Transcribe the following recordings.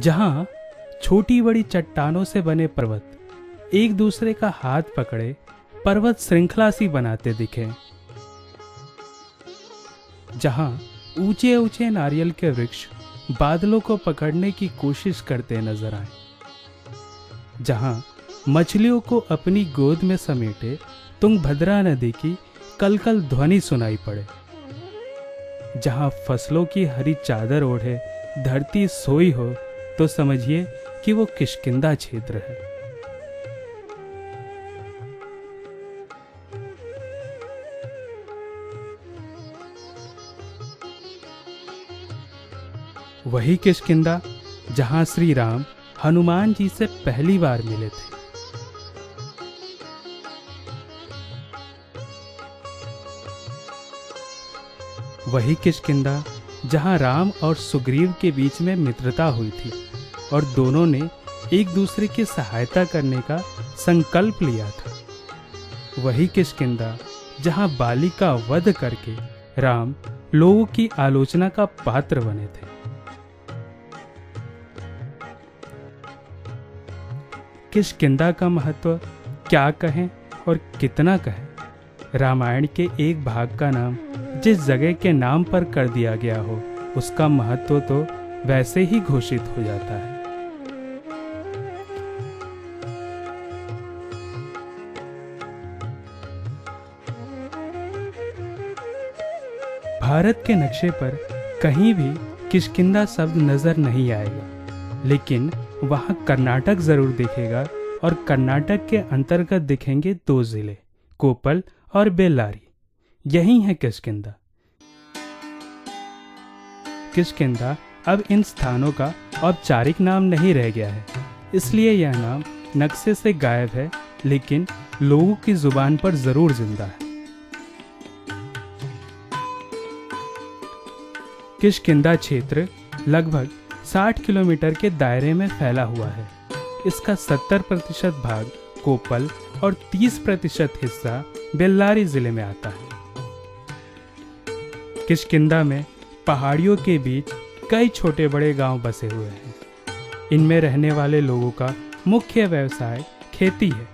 जहां छोटी बड़ी चट्टानों से बने पर्वत एक दूसरे का हाथ पकड़े पर्वत श्रृंखला सी बनाते दिखे, जहां ऊंचे ऊंचे नारियल के वृक्ष बादलों को पकड़ने की कोशिश करते नजर आए, जहां मछलियों को अपनी गोद में समेटे तुंगभद्रा नदी की कलकल ध्वनि सुनाई पड़े, जहां फसलों की हरी चादर ओढ़े धरती सोई हो तो समझिए कि वो किष्किंधा क्षेत्र है। वही किष्किंधा जहां श्री राम हनुमान जी से पहली बार मिले थे। वही किष्किंधा जहां राम और सुग्रीव के बीच में मित्रता हुई थी और दोनों ने एक दूसरे की सहायता करने का संकल्प लिया था। वही किष्किंधा जहां बाली का वध करके राम लोगों की आलोचना का पात्र बने थे। किष्किंधा का महत्व क्या कहें और कितना कहें। रामायण के एक भाग का नाम जिस जगह के नाम पर कर दिया गया हो उसका महत्व तो वैसे ही घोषित हो जाता है। भारत के नक्शे पर कहीं भी किष्किंधा शब्द नजर नहीं आएगा, लेकिन वहां कर्नाटक जरूर दिखेगा और कर्नाटक के अंतर्गत दिखेंगे दो जिले, कोप्पल और बेल्लारी। यही है किष्किंधा। किष्किंधा अब इन स्थानों का औपचारिक नाम नहीं रह गया है, इसलिए यह नाम नक्शे से गायब है, लेकिन लोगों की जुबान पर जरूर जिंदा है। किष्किंधा क्षेत्र लगभग 60 किलोमीटर के दायरे में फैला हुआ है। इसका 70% भाग कोप्पल और 30% हिस्सा बेल्लारी जिले में आता है। किष्किंधा में पहाड़ियों के बीच कई छोटे बड़े गांव बसे हुए हैं। इनमें रहने वाले लोगों का मुख्य व्यवसाय खेती है।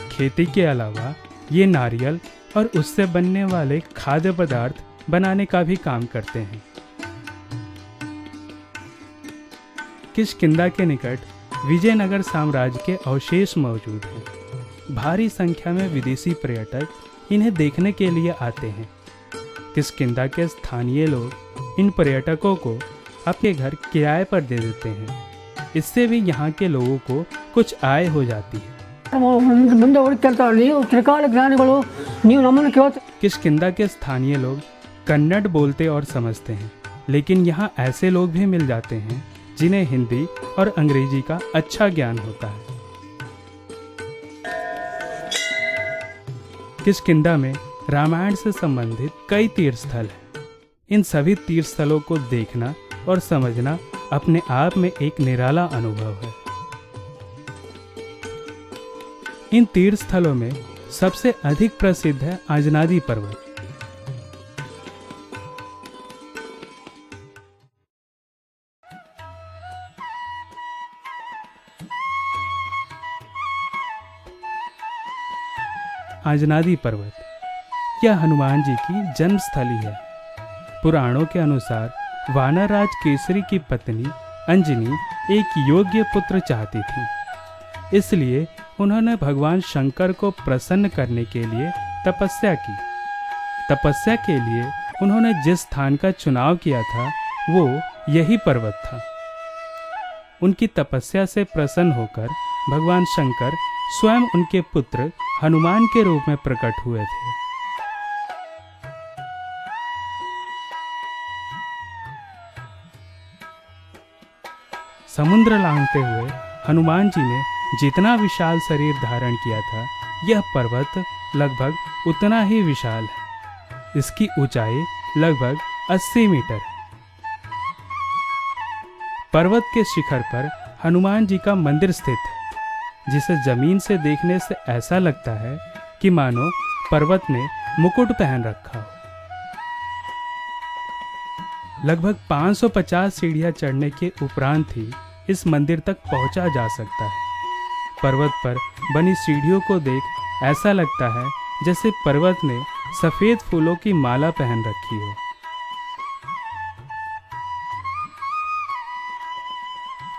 खेती के अलावा ये नारियल और उससे बनने वाले खाद्य पदार्थ बनाने का भी काम करते हैं। किष्किंधा के निकट विजयनगर साम्राज्य के अवशेष मौजूद हैं। भारी संख्या में विदेशी पर्यटक इन्हें देखने के लिए आते हैं। किष्किंधा के स्थानीय लोग इन पर्यटकों को अपने घर किराए पर दे देते हैं। इससे भी यहाँ के लोगों को कुछ आय हो जाती है। किष्किंधा के स्थानीय लोग कन्नड़ बोलते और समझते हैं, लेकिन यहाँ ऐसे लोग भी मिल जाते हैं जिन्हें हिंदी और अंग्रेजी का अच्छा ज्ञान होता है। किष्किंधा में रामायण से संबंधित कई तीर्थस्थल हैं। इन सभी तीर्थस्थलों को देखना और समझना अपने आप में एक निराला अनुभव है। इन तीर्थस्थलों में सबसे अधिक प्रसिद्ध है आजनादी पर्वत। आजनादी पर्वत यह हनुमान जी की जन्मस्थली है। पुराणों के अनुसार वानर राज केसरी की पत्नी अंजनी एक योग्य पुत्र चाहती थी, इसलिए उन्होंने भगवान शंकर को प्रसन्न करने के लिए तपस्या की। तपस्या के लिए उन्होंने जिस स्थान का चुनाव किया था वो यही पर्वत था। उनकी तपस्या से प्रसन्न होकर भगवान शंकर स्वयं उनके पुत्र हनुमान के रूप में प्रकट हुए थे। समुद्र लांघते हुए हनुमान जी ने जितना विशाल शरीर धारण किया था, यह पर्वत लगभग उतना ही विशाल है। इसकी ऊंचाई लगभग 80 मीटर है। पर्वत के शिखर पर हनुमान जी का मंदिर स्थित है, जिसे जमीन से देखने से ऐसा लगता है कि मानो पर्वत ने मुकुट पहन रखा हो। लगभग 550 सीढ़ियां चढ़ने के उपरांत ही इस मंदिर तक पहुंचा जा सकता है। पर्वत पर बनी सीढ़ियों को देख ऐसा लगता है जैसे पर्वत ने सफेद फूलों की माला पहन रखी हो।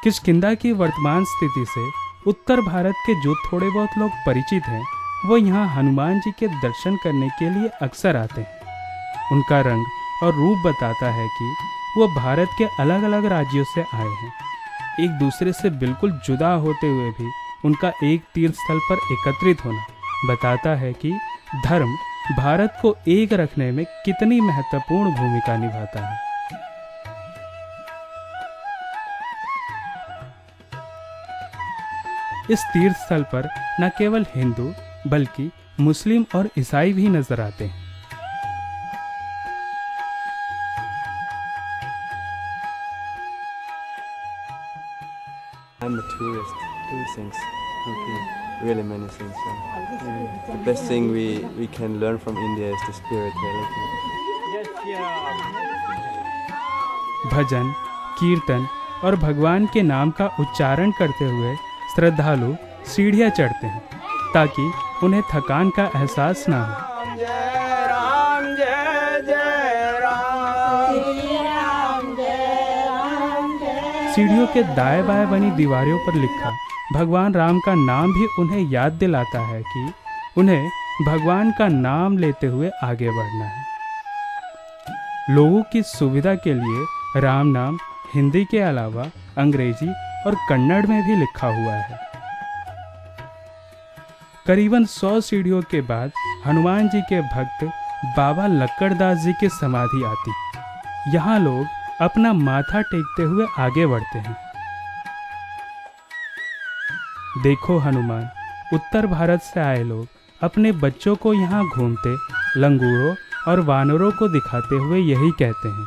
किष्किंधा की वर्तमान स्थिति से उत्तर भारत के जो थोड़े बहुत लोग परिचित हैं, वो यहाँ हनुमान जी के दर्शन करने के लिए अक्सर आते हैं। उनका रंग और रूप बताता है कि वो भारत के अलग अलग राज्यों से आए हैं। एक दूसरे से बिल्कुल जुदा होते हुए भी उनका एक तीर्थ स्थल पर एकत्रित होना बताता है कि धर्म भारत को एक रखने में कितनी महत्वपूर्ण भूमिका निभाता है। इस तीर्थ स्थल पर न केवल हिंदू बल्कि मुस्लिम और ईसाई भी नजर आते हैं। I'm a tourist. Two things. Okay. Really many things. The best thing we can learn from India is the spirituality. भजन, कीर्तन और भगवान के नाम का उच्चारण करते हुए श्रद्धालु सीढ़ियां चढ़ते हैं ताकि उन्हें थकान का एहसास ना हो। सीढ़ियों के दाएं बाएं बनी दीवारों पर लिखा भगवान राम का नाम भी उन्हें याद दिलाता है कि उन्हें भगवान का नाम लेते हुए आगे बढ़ना है। लोगों की सुविधा के लिए राम नाम हिंदी के अलावा अंग्रेजी और कन्नड़ में भी लिखा हुआ है। करीबन 100 सीढ़ियों के बाद हनुमान जी के भक्त बाबा लक्कड़दास जी की समाधि आती। यहाँ लोग अपना माथा टेकते हुए आगे बढ़ते हैं। देखो हनुमान, उत्तर भारत से आए लोग अपने बच्चों को यहाँ घूमते लंगूरों और वानरों को दिखाते हुए यही कहते हैं।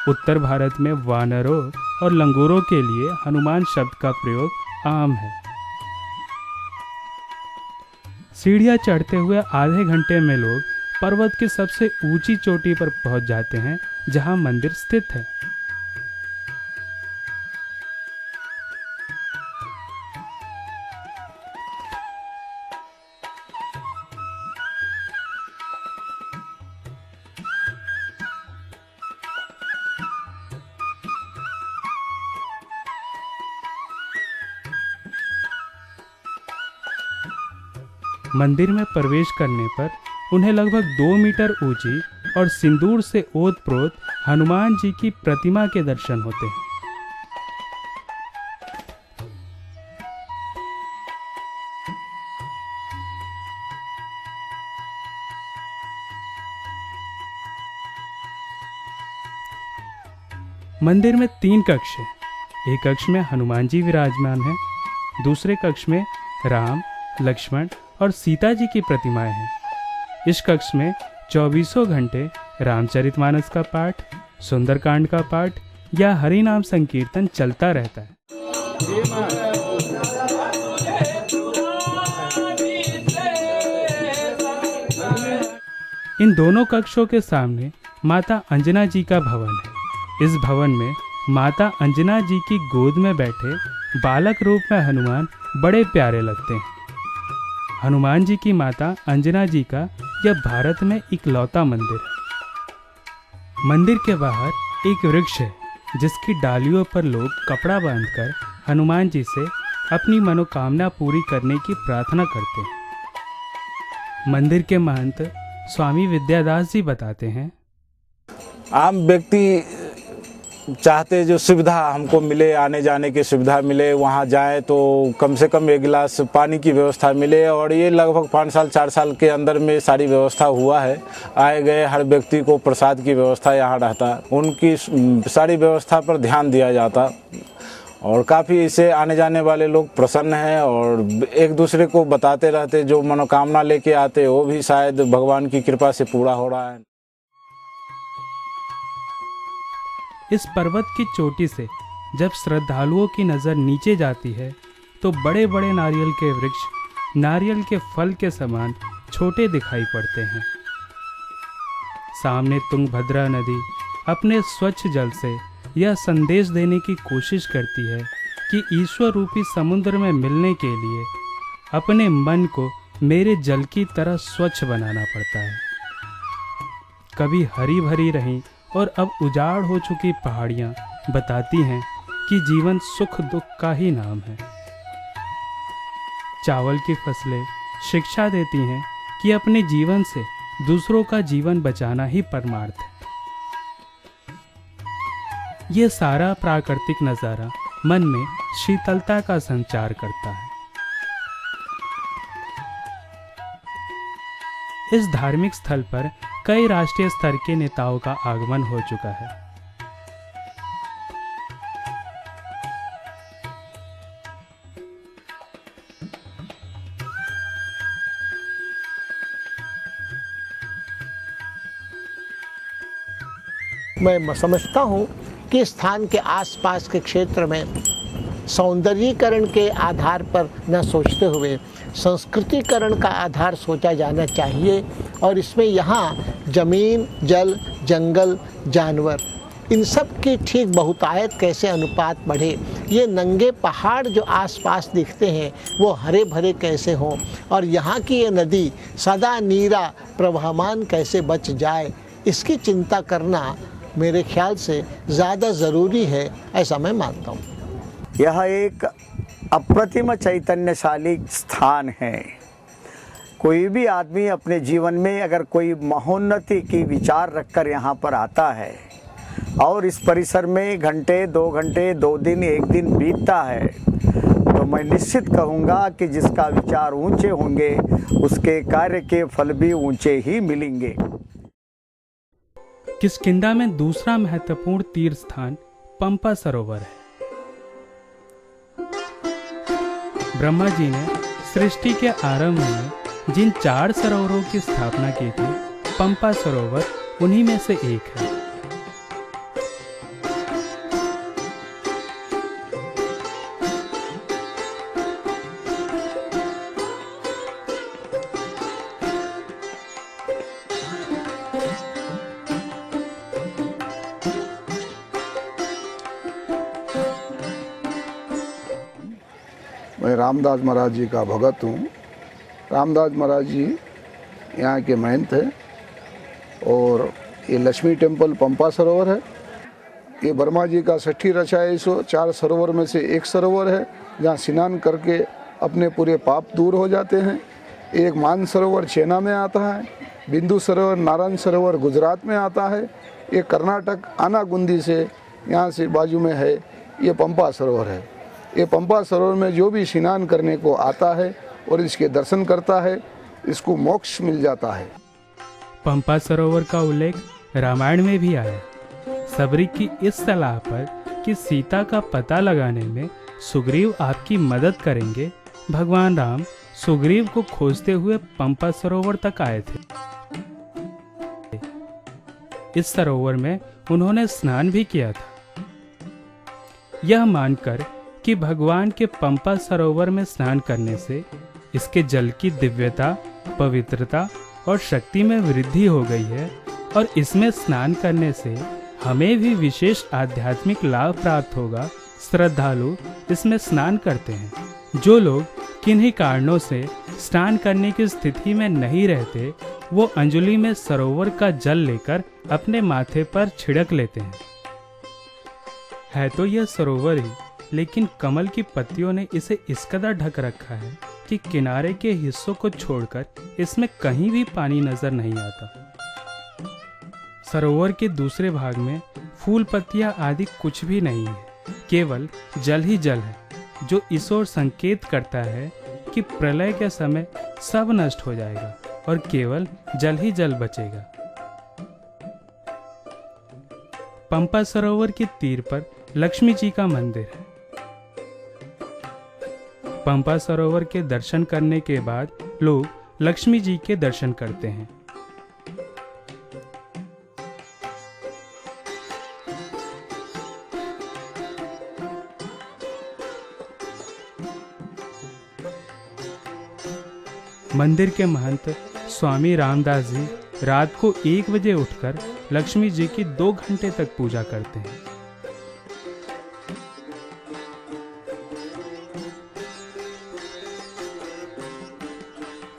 उत्तर भारत में वानरों और लंगूरों के लिए हनुमान शब्द का प्रयोग आम है। सीढ़ियां चढ़ते हुए आधे घंटे में लोग पर्वत की सबसे ऊंची चोटी पर पहुंच जाते हैं जहां मंदिर स्थित है। मंदिर में प्रवेश करने पर उन्हें लगभग 2 मीटर ऊंची और सिंदूर से ओत-प्रोत हनुमान जी की प्रतिमा के दर्शन होते हैं। मंदिर में 3 कक्ष हैं। एक कक्ष में हनुमान जी विराजमान हैं, दूसरे कक्ष में राम, लक्ष्मण और सीता जी की प्रतिमाएं हैं। इस कक्ष में 24 घंटे रामचरितमानस का पाठ, सुंदरकांड का पाठ या हरि नाम संकीर्तन चलता रहता है। इन दोनों कक्षों के सामने माता अंजना जी का भवन है। इस भवन में माता अंजना जी की गोद में बैठे बालक रूप में हनुमान बड़े प्यारे लगते हैं। हनुमान जी की माता अंजना जी का यह भारत में इकलौता मंदिर है। मंदिर के बाहर एक वृक्ष है जिसकी डालियों पर लोग कपड़ा बांधकर हनुमान जी से अपनी मनोकामना पूरी करने की प्रार्थना करते हैं। मंदिर के महंत स्वामी विद्यादास जी बताते हैं, आम व्यक्ति चाहते जो सुविधा हमको मिले, आने जाने की सुविधा मिले, वहाँ जाए तो कम से कम 1 गिलास पानी की व्यवस्था मिले, और ये लगभग 5 साल 4 साल के अंदर में सारी व्यवस्था हुआ है। आए गए हर व्यक्ति को प्रसाद की व्यवस्था यहाँ रहता, उनकी सारी व्यवस्था पर ध्यान दिया जाता, और काफ़ी इसे आने जाने वाले लोग प्रसन्न हैं और एक दूसरे को बताते रहते, जो मनोकामना लेके आते वो भी शायद भगवान की कृपा से पूरा हो रहा है। इस पर्वत की चोटी से जब श्रद्धालुओं की नज़र नीचे जाती है तो बड़े बड़े नारियल के वृक्ष नारियल के फल के समान छोटे दिखाई पड़ते हैं। सामने तुंगभद्रा नदी अपने स्वच्छ जल से यह संदेश देने की कोशिश करती है कि ईश्वर रूपी समुद्र में मिलने के लिए अपने मन को मेरे जल की तरह स्वच्छ बनाना पड़ता है। कभी हरी भरी रही और अब उजाड़ हो चुकी पहाड़ियाँ बताती हैं कि जीवन सुख दुख का ही नाम है। चावल की फसलें शिक्षा देती हैं कि अपने जीवन से दूसरों का जीवन बचाना ही परमार्थ है। ये सारा प्राकृतिक नज़ारा मन में शीतलता का संचार करता है। इस धार्मिक स्थल पर कई राष्ट्रीय स्तर के नेताओं का आगमन हो चुका है। मैं समझता हूँ कि स्थान के आसपास के क्षेत्र में सौंदर्यीकरण के आधार पर न सोचते हुए संस्कृतिकरण का आधार सोचा जाना चाहिए और इसमें यहाँ जमीन, जल, जंगल, जानवर इन सब की ठीक बहुतायत कैसे अनुपात बढ़े, ये नंगे पहाड़ जो आसपास दिखते हैं वो हरे भरे कैसे हों और यहाँ की ये नदी सदा नीरा प्रवहमान कैसे बच जाए, इसकी चिंता करना मेरे ख्याल से ज़्यादा ज़रूरी है, ऐसा मैं मानता हूँ। यह एक अप्रतिम चैतन्यशाली स्थान है। कोई भी आदमी अपने जीवन में अगर कोई महोन्नति की विचार रखकर यहाँ पर आता है और इस परिसर में घंटे, 2 घंटे, 2 दिन, 1 दिन बीतता है तो मैं निश्चित कहूँगा कि जिसका विचार ऊंचे होंगे उसके कार्य के फल भी ऊंचे ही मिलेंगे। किष्किंधा में दूसरा महत्वपूर्ण तीर्थ स्थान पंपा सरोवर है। ब्रह्मा जी ने सृष्टि के आरंभ में जिन 4 सरोवरों की स्थापना की थी, पंपा सरोवर उन्हीं में से एक है। मैं रामदास महाराज जी का भगत हूँ। रामदास महाराज जी यहाँ के महंत हैं और ये लक्ष्मी टेम्पल पंपा सरोवर है। ये वर्मा जी का 60 रचाए 4 सरोवर में से एक सरोवर है जहाँ स्नान करके अपने पूरे पाप दूर हो जाते हैं। एक मान सरोवर चेन्नई में आता है, बिंदु सरोवर नारायण सरोवर गुजरात में आता है, ये कर्नाटक आनागुंदी से यहाँ से बाजू में है, ये पंपा सरोवर है। ये पंपा सरोवर में जो भी स्नान करने को आता है और इसके दर्शन करता है इसको मोक्ष मिल जाता है। पंपा सरोवर का उल्लेख रामायण में भी आया। सबरी की इस सलाह पर कि सीता का पता लगाने में सुग्रीव आपकी मदद करेंगे, भगवान राम सुग्रीव को खोजते हुए पंपा सरोवर तक आए थे। इस सरोवर में उन्होंने स्नान भी किया था। यह मानकर कि भगवान के पंपा सरोवर में स्नान करने से इसके जल की दिव्यता, पवित्रता और शक्ति में वृद्धि हो गई है और इसमें स्नान करने से हमें भी विशेष आध्यात्मिक लाभ प्राप्त होगा, श्रद्धालु इसमें स्नान करते हैं। जो लोग किन्हीं कारणों से स्नान करने की स्थिति में नहीं रहते, वो अंजलि में सरोवर का जल लेकर अपने माथे पर छिड़क लेते हैं। है तो यह सरोवर ही, लेकिन कमल की पत्तियों ने इसे इस कदर ढक रखा है कि किनारे के हिस्सों को छोड़कर इसमें कहीं भी पानी नजर नहीं आता। सरोवर के दूसरे भाग में फूल पत्तियां आदि कुछ भी नहीं है, केवल जल ही जल है, जो इस ओर संकेत करता है कि प्रलय के समय सब नष्ट हो जाएगा और केवल जल ही जल बचेगा। पंपा सरोवर के तीर पर लक्ष्मी जी का मंदिर है। पंपा सरोवर के दर्शन करने के बाद लोग लक्ष्मी जी के दर्शन करते हैं। मंदिर के महंत स्वामी रामदास जी रात को 1 बजे उठकर लक्ष्मी जी की 2 घंटे तक पूजा करते हैं।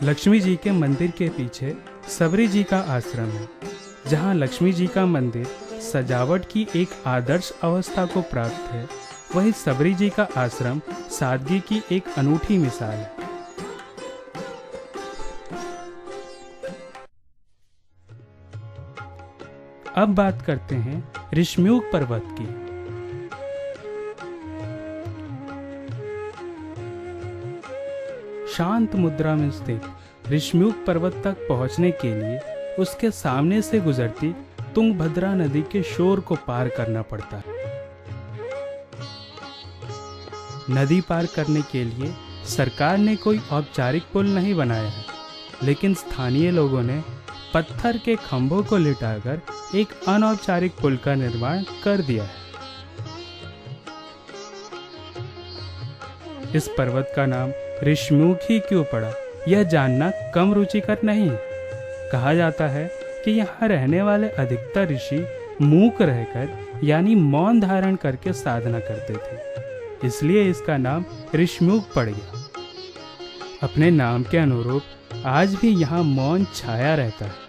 लक्ष्मी जी के मंदिर के पीछे सबरी जी का आश्रम है। जहाँ लक्ष्मी जी का मंदिर सजावट की एक आदर्श अवस्था को प्राप्त है, वहीं सबरी जी का आश्रम सादगी की एक अनूठी मिसाल है। अब बात करते हैं ऋष्यमुख पर्वत की। शांत मुद्रा में स्थित ऋष्यमुख पर्वत तक पहुंचने के लिए उसके सामने से गुजरती तुंगभद्रा नदी के शोर को पार करना पड़ता है। नदी पार करने के लिए सरकार ने कोई औपचारिक पुल नहीं बनाया है, लेकिन स्थानीय लोगों ने पत्थर के खंभों को लिटाकर एक अनौपचारिक पुल का निर्माण कर दिया है। इस पर्वत का नाम ऋष्यमुख ही क्यों पड़ा, यह जानना कम रुचिकर नहीं है। कहा जाता है कि यहाँ रहने वाले अधिकतर ऋषि मूक रहकर यानी मौन धारण करके साधना करते थे, इसलिए इसका नाम ऋष्यमुख पड़ गया। अपने नाम के अनुरूप आज भी यहाँ मौन छाया रहता है।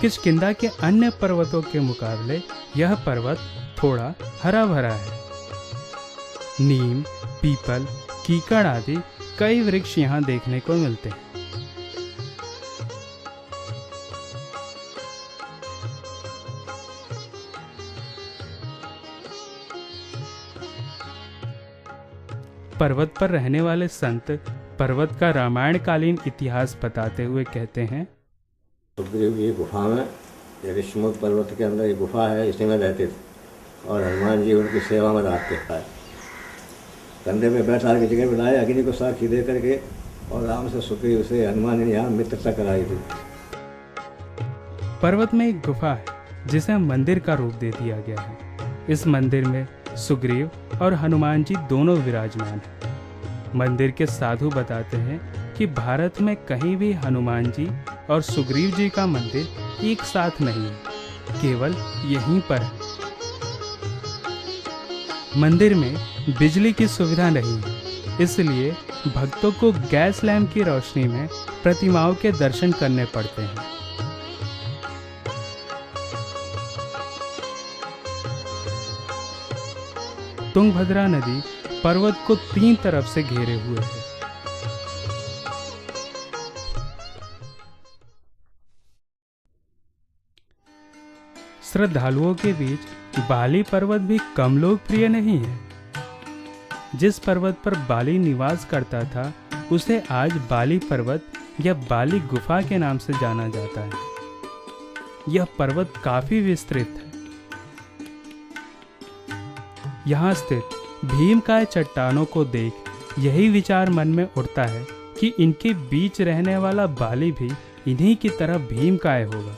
किष्किंधा के अन्य पर्वतों के मुकाबले यह पर्वत थोड़ा हरा भरा है। नीम, पीपल, कीकड़ आदि कई वृक्ष यहाँ देखने को मिलते हैं। पर्वत पर रहने वाले संत पर्वत का रामायणकालीन इतिहास बताते हुए कहते हैं, सुग्रीव जी गुफा में, ऋष्यमुख पर्वत के अंदर ये गुफा है, इसी में रहते थे और हनुमान जी उनकी सेवा में रहते थे। कंधे में बैठा के जगह बनाए अग्नि को साक्षी दे करके और राम से सुग्रीव से हनुमान ने यहाँ मित्रता कराई थी। पर्वत में एक गुफा है जिसे मंदिर का रूप दे दिया गया है। इस मंदिर में सुग्रीव और हनुमान जी दोनों विराजमान हैं। मंदिर के साधु बताते हैं कि भारत में कहीं भी हनुमान जी और सुग्रीव जी का मंदिर एक साथ नहीं है, केवल यहीं पर है। मंदिर में बिजली की सुविधा नहीं है, इसलिए भक्तों को गैस लैंप की रोशनी में प्रतिमाओं के दर्शन करने पड़ते हैं। तुंगभद्रा नदी पर्वत को 3 तरफ से घेरे हुए है। श्रद्धालुओं के बीच बाली पर्वत भी कम लोकप्रिय नहीं है। जिस पर्वत पर बाली निवास करता था उसे आज बाली पर्वत या बाली गुफा के नाम से जाना जाता है। यह पर्वत काफी विस्तृत है। यहाँ स्थित भीमकाय चट्टानों को देख यही विचार मन में उठता है कि इनके बीच रहने वाला बाली भी इन्हीं की तरह भीमकाय होगा।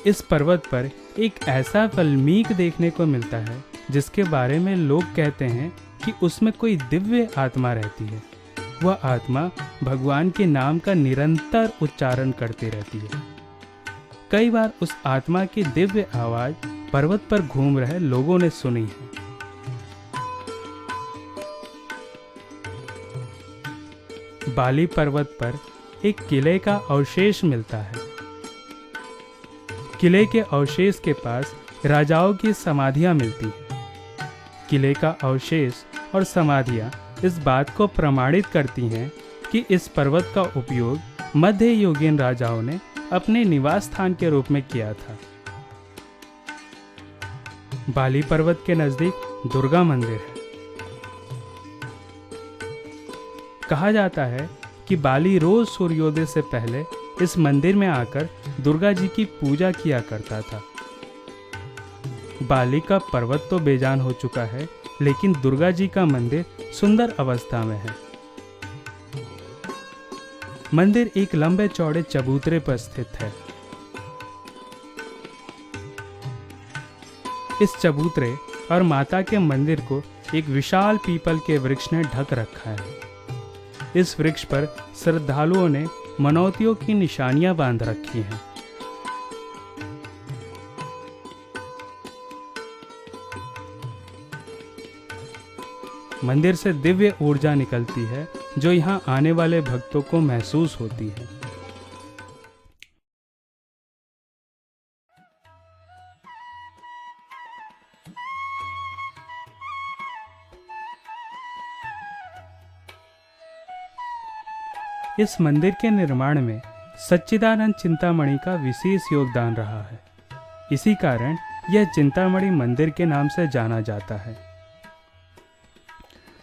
इस पर्वत पर एक ऐसा वल्मीक देखने को मिलता है जिसके बारे में लोग कहते हैं कि उसमें कोई दिव्य आत्मा रहती है। वह आत्मा भगवान के नाम का निरंतर उच्चारण करती रहती है। कई बार उस आत्मा की दिव्य आवाज पर्वत पर घूम रहे लोगों ने सुनी है। बाली पर्वत पर एक किले का अवशेष मिलता है। किले के अवशेष के पास राजाओं की समाधियां मिलती हैं। किले का अवशेष और समाधियां इस बात को प्रमाणित करती हैं कि इस पर्वत का उपयोग मध्ययुगीन राजाओं ने अपने निवास स्थान के रूप में किया था। बाली पर्वत के नजदीक दुर्गा मंदिर है। कहा जाता है कि बाली रोज सूर्योदय से पहले इस मंदिर में आकर दुर्गा जी की पूजा किया करता था। बाली का पर्वत तो बेजान हो चुका है, लेकिन दुर्गा जी का मंदिर सुंदर अवस्था में है। मंदिर एक लंबे चौड़े चबूतरे पर स्थित है। इस चबूतरे और माता के मंदिर को एक विशाल पीपल के वृक्ष ने ढक रखा है। इस वृक्ष पर श्रद्धालुओं ने मनौतियों की निशानियां बांध रखी हैं। मंदिर से दिव्य ऊर्जा निकलती है जो यहाँ आने वाले भक्तों को महसूस होती है। इस मंदिर के निर्माण में सच्चिदानंद चिंतामणि का विशेष योगदान रहा है। इसी कारण यह चिंतामणि मंदिर के नाम से जाना जाता है।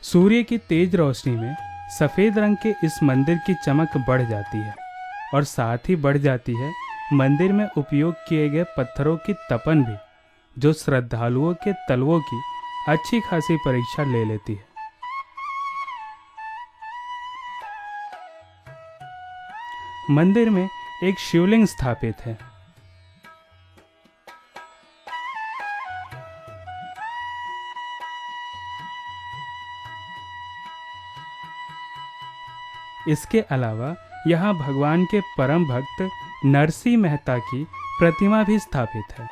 सूर्य की तेज रोशनी में सफेद रंग के इस मंदिर की चमक बढ़ जाती है और साथ ही बढ़ जाती है मंदिर में उपयोग किए गए पत्थरों की तपन भी, जो श्रद्धालुओं के तलवों की अच्छी खासी परीक्षा ले लेती है। मंदिर में एक शिवलिंग स्थापित है। इसके अलावा यहाँ भगवान के परम भक्त नरसिंह मेहता की प्रतिमा भी स्थापित है।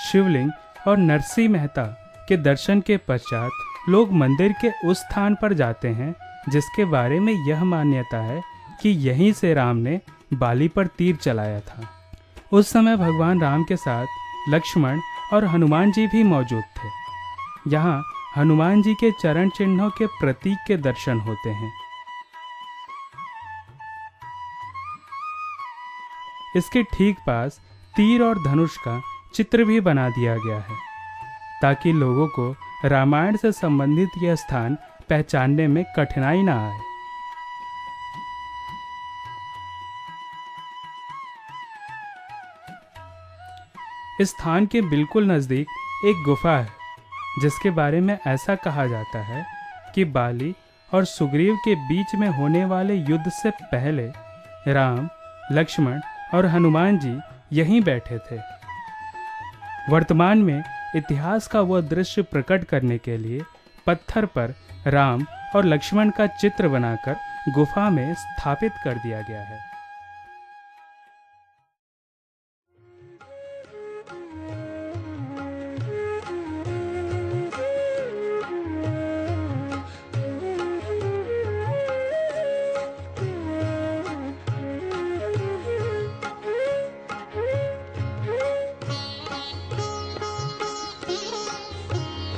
शिवलिंग और नरसिंह मेहता के दर्शन के पश्चात लोग मंदिर के उस स्थान पर जाते हैं जिसके बारे में यह मान्यता है कि यहीं से राम ने बाली पर तीर चलाया था। उस समय भगवान राम के साथ लक्ष्मण और हनुमान जी भी मौजूद थे। यहाँ हनुमान जी के चरण चिन्हों के प्रतीक के दर्शन होते हैं। इसके ठीक पास तीर और धनुष का चित्र भी बना दिया गया है ताकि लोगों को रामायण से संबंधित यह स्थान पहचानने में कठिनाई ना आए। इस स्थान के बिल्कुल नजदीक एक गुफा है जिसके बारे में ऐसा कहा जाता है कि बाली और सुग्रीव के बीच में होने वाले युद्ध से पहले राम, लक्ष्मण और हनुमान जी यहीं बैठे थे। वर्तमान में इतिहास का वह दृश्य प्रकट करने के लिए पत्थर पर राम और लक्ष्मण का चित्र बनाकर गुफा में स्थापित कर दिया गया है।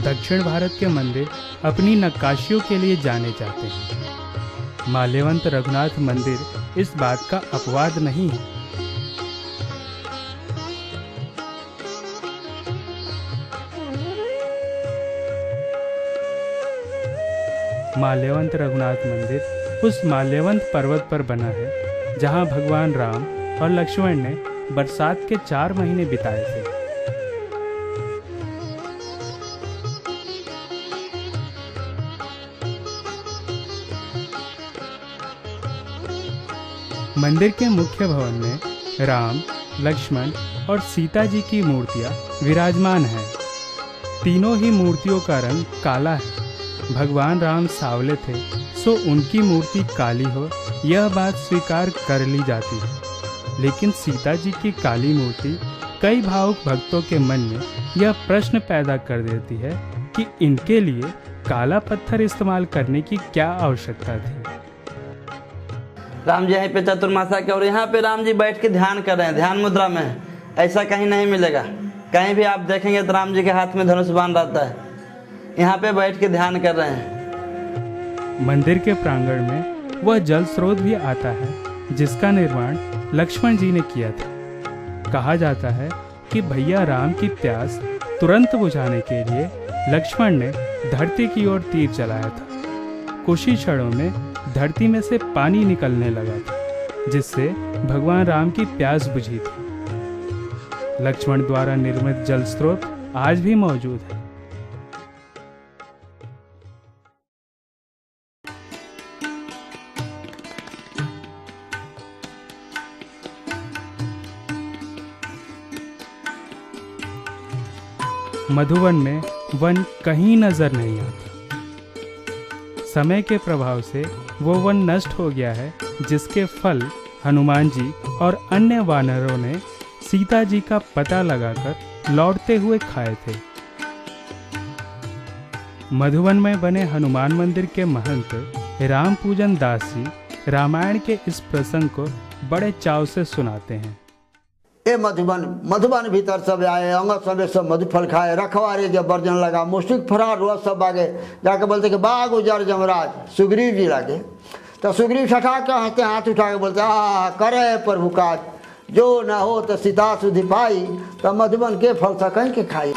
दक्षिण भारत के मंदिर अपनी नक्काशियों के लिए जाने जाते हैं। माल्यवंत रघुनाथ मंदिर इस बात का अपवाद नहीं है। माल्यवंत रघुनाथ मंदिर उस माल्यवंत पर्वत पर बना है जहां भगवान राम और लक्ष्मण ने बरसात के 4 महीने बिताए थे। मंदिर के मुख्य भवन में राम, लक्ष्मण और सीता जी की मूर्तियां विराजमान हैं। तीनों ही मूर्तियों का रंग काला है। भगवान राम सांवले थे, सो उनकी मूर्ति काली हो यह बात स्वीकार कर ली जाती है। लेकिन सीता जी की काली मूर्ति कई भावुक भक्तों के मन में यह प्रश्न पैदा कर देती है कि इनके लिए काला पत्थर इस्तेमाल करने की क्या आवश्यकता थी। राम जी यहीं पे चतुर्मासा के, और यहाँ पे राम जी बैठ के ध्यान कर रहे हैं, ध्यान मुद्रा में। ऐसा कहीं नहीं मिलेगा। कहीं भी आप देखेंगे तो राम जी के हाथ में धनुष बाण रहता है। यहाँ पे बैठ के ध्यान कर रहे हैं। मंदिर के प्रांगण में वह जल स्रोत भी आता है जिसका निर्माण लक्ष्मण जी ने किया था। कहा जाता है कि भैया राम की प्यास तुरंत बुझाने के लिए लक्ष्मण ने धरती की ओर तीर चलाया था। कुछ ही क्षणों में धरती में से पानी निकलने लगा था जिससे भगवान राम की प्यास बुझी थी। लक्ष्मण द्वारा निर्मित जल स्रोत आज भी मौजूद है। मधुवन में वन कहीं नजर नहीं आता। समय के प्रभाव से वो वन नष्ट हो गया है जिसके फल हनुमान जी और अन्य वानरों ने सीता जी का पता लगाकर लौटते हुए खाए थे। मधुबन में बने हनुमान मंदिर के महंत राम पूजन दास जी रामायण के इस प्रसंग को बड़े चाव से सुनाते हैं। ए मधुबन भीतर सब आए, अंगद सब मधुफल खाए, रखवारे जब वर्जन लगा, मुश्किल फरार हुआ, सब आगे जाके बोलते कि बाग उजर जमराज सुग्रीव जी लागे। तो सुग्रीव छठा के हंसते, हाथ उठा के बोलते करे प्रभु काज, जो ना हो तो सीता सुधि पाई, तो मधुबन के फल सकन के खाई।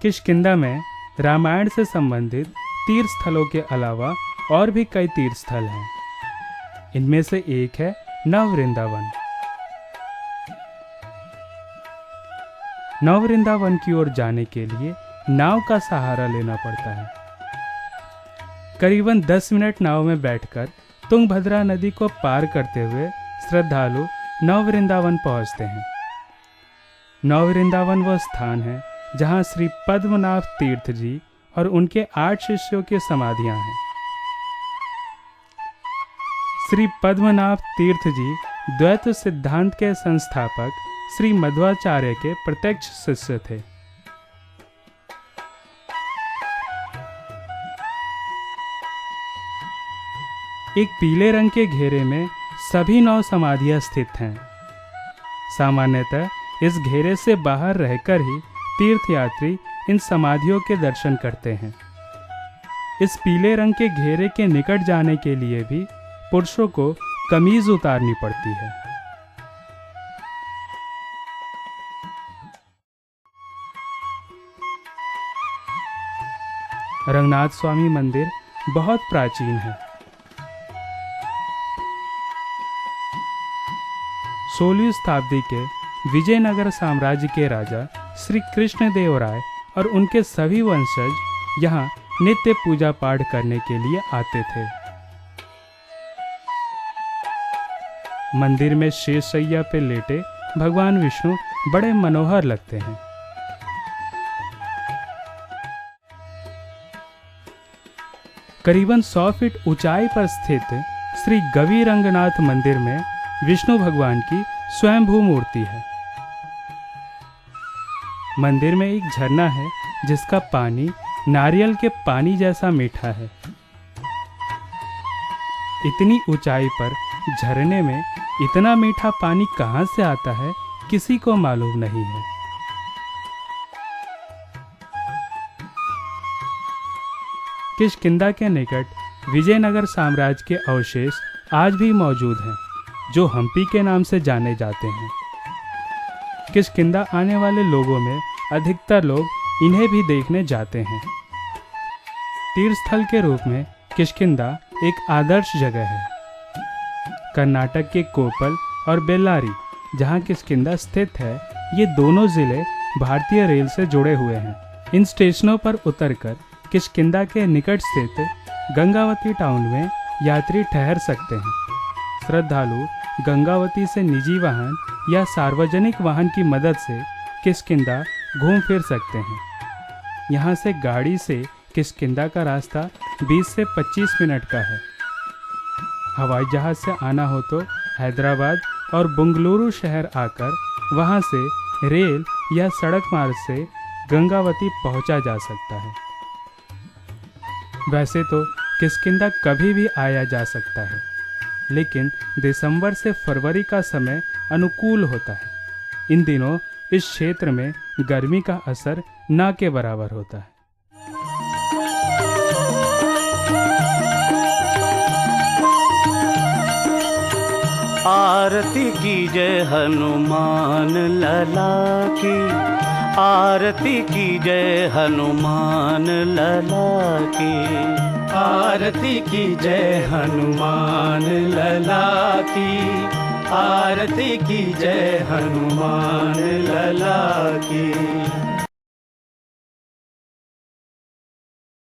किष्किंधा में रामायण से संबंधित तीर्थ स्थलों के अलावा और भी कई तीर्थ स्थल हैं। इनमें से एक है नव वृंदावन। नव वृंदावन की ओर जाने के लिए नाव का सहारा लेना पड़ता है। करीबन 10 मिनट नाव में बैठकर तुंगभद्रा नदी को पार करते हुए श्रद्धालु नव वृंदावन पहुंचते हैं। नव वृंदावन वह स्थान है जहां श्री पद्मनाभ तीर्थ जी और उनके 8 शिष्यों की समाधियां हैं। श्री पद्मनाभ तीर्थ जी द्वैत सिद्धांत के संस्थापक श्री मध्वाचार्य के प्रत्यक्ष शिष्य थे। एक पीले रंग के घेरे में सभी 9 समाधियां स्थित हैं। सामान्यतः इस घेरे से बाहर रहकर ही तीर्थयात्री इन समाधियों के दर्शन करते हैं। इस पीले रंग के घेरे के निकट जाने के लिए भी पुरुषों को कमीज उतारनी पड़ती है। रंगनाथ स्वामी मंदिर बहुत प्राचीन है। 16वीं शताब्दी के विजयनगर साम्राज्य के राजा श्री कृष्ण देव राय और उनके सभी वंशज यहाँ नित्य पूजा पाठ करने के लिए आते थे। मंदिर में शेषशैया पे लेटे भगवान विष्णु बड़े मनोहर लगते हैं। करीबन 100 फीट ऊंचाई पर स्थित श्री गवी रंगनाथ मंदिर में विष्णु भगवान की स्वयंभू मूर्ति है। मंदिर में एक झरना है जिसका पानी नारियल के पानी जैसा मीठा है। इतनी ऊंचाई पर झरने में इतना मीठा पानी कहां से आता है किसी को मालूम नहीं है। किष्किंधा के निकट विजयनगर साम्राज्य के अवशेष आज भी मौजूद हैं, जो हम्पी के नाम से जाने जाते हैं। किष्किंधा आने वाले लोगों में अधिकतर लोग इन्हें भी देखने जाते हैं। तीर्थस्थल के रूप में किष्किंधा एक आदर्श जगह है। कर्नाटक के कोपल और बेल्लारी, जहां किष्किंधा स्थित है, ये दोनों जिले भारतीय रेल से जुड़े हुए हैं। इन स्टेशनों पर उतरकर किष्किंधा के निकट स्थित गंगावती टाउन में यात्री ठहर सकते हैं। श्रद्धालु गंगावती से निजी वाहन या सार्वजनिक वाहन की मदद से किष्किंधा घूम फिर सकते हैं। यहाँ से गाड़ी से किष्किंधा का रास्ता 20 से 25 मिनट का है। हवाई जहाज से आना हो तो हैदराबाद और बेंगलुरु शहर आकर वहाँ से रेल या सड़क मार्ग से गंगावती पहुँचा जा सकता है। वैसे तो किष्किंधा कभी भी आया जा सकता है, लेकिन दिसंबर से फरवरी का समय अनुकूल होता है। इन दिनों इस क्षेत्र में गर्मी का असर न के बराबर होता है। आरती की जय हनुमान लला की, आरती की जय हनुमान लला की, आरती की जय हनुमान लला की, आरती की जय हनुमान लला की।